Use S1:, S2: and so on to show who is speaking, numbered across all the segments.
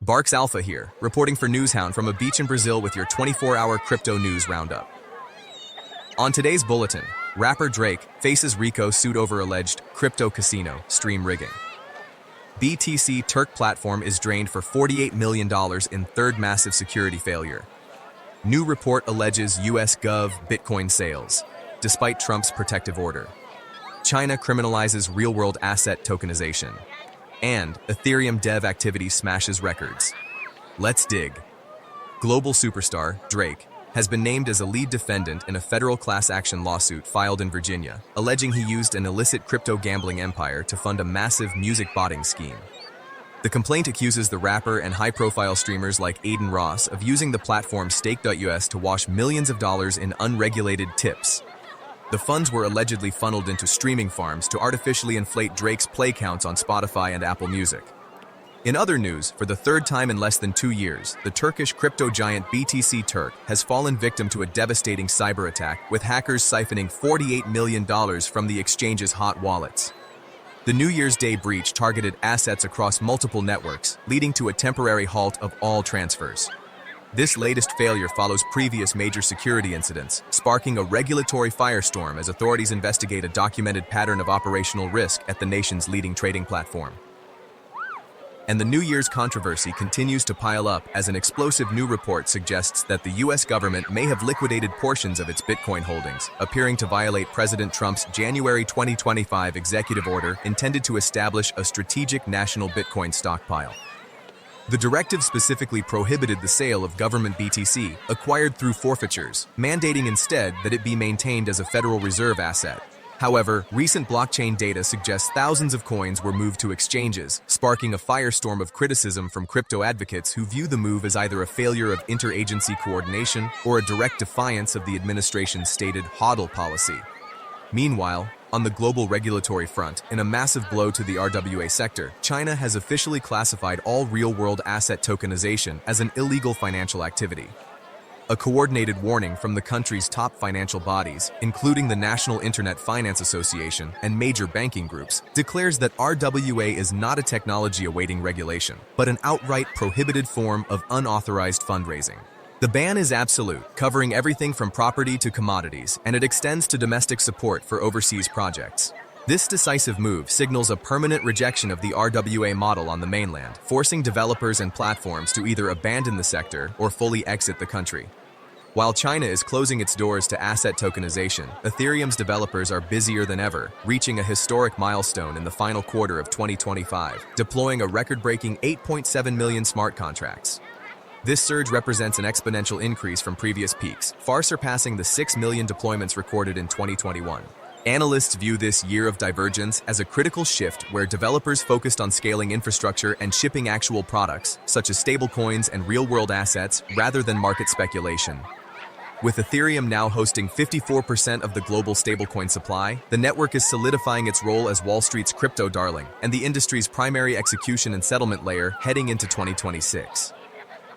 S1: Barks Alpha here, reporting for Newshound from a beach in Brazil with your 24-hour crypto news roundup. On today's bulletin, rapper Drake faces RICO suit over alleged crypto casino stream rigging. BTCTurk platform is drained for $48 million in third massive security failure. New report alleges US Gov Bitcoin sales, despite Trump's protective order. China criminalizes real-world asset tokenization. And Ethereum dev activity smashes records. Let's dig. Global superstar, Drake, has been named as a lead defendant in a federal class action lawsuit filed in Virginia, alleging he used an illicit crypto gambling empire to fund a massive music botting scheme. The complaint accuses the rapper and high-profile streamers like Aiden Ross of using the platform Stake.us to wash millions of dollars in unregulated tips. The funds were allegedly funneled into streaming farms to artificially inflate Drake's play counts on Spotify and Apple Music. In other news, for the third time in less than 2 years, the Turkish crypto giant BTCTurk has fallen victim to a devastating cyber attack, with hackers siphoning $48 million from the exchange's hot wallets. The New Year's Day breach targeted assets across multiple networks, leading to a temporary halt of all transfers. This latest failure follows previous major security incidents, sparking a regulatory firestorm as authorities investigate a documented pattern of operational risk at the nation's leading trading platform. And the New Year's controversy continues to pile up as an explosive new report suggests that the US government may have liquidated portions of its Bitcoin holdings, appearing to violate President Trump's January 2025 executive order intended to establish a strategic national Bitcoin stockpile. The directive specifically prohibited the sale of government BTC acquired through forfeitures, mandating instead that it be maintained as a Federal Reserve asset. However, recent blockchain data suggests thousands of coins were moved to exchanges, sparking a firestorm of criticism from crypto advocates who view the move as either a failure of interagency coordination or a direct defiance of the administration's stated HODL policy. Meanwhile, on the global regulatory front, in a massive blow to the RWA sector, China has officially classified all real-world asset tokenization as an illegal financial activity. A coordinated warning from the country's top financial bodies, including the National Internet Finance Association and major banking groups, declares that RWA is not a technology awaiting regulation, but an outright prohibited form of unauthorized fundraising. The ban is absolute, covering everything from property to commodities, and it extends to domestic support for overseas projects. This decisive move signals a permanent rejection of the RWA model on the mainland, forcing developers and platforms to either abandon the sector or fully exit the country. While China is closing its doors to asset tokenization, Ethereum's developers are busier than ever, reaching a historic milestone in the final quarter of 2025, deploying a record-breaking 8.7 million smart contracts. This surge represents an exponential increase from previous peaks, far surpassing the 6 million deployments recorded in 2021. Analysts view this year of divergence as a critical shift where developers focused on scaling infrastructure and shipping actual products, such as stablecoins and real-world assets, rather than market speculation. With Ethereum now hosting 54% of the global stablecoin supply, the network is solidifying its role as Wall Street's crypto darling and the industry's primary execution and settlement layer heading into 2026.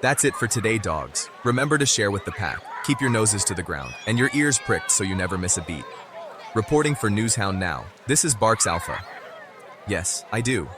S1: That's it for today, dogs. Remember to share with the pack, keep your noses to the ground, and your ears pricked so you never miss a beat. Reporting for Newshound Now, this is Barks Alpha. Yes, I do.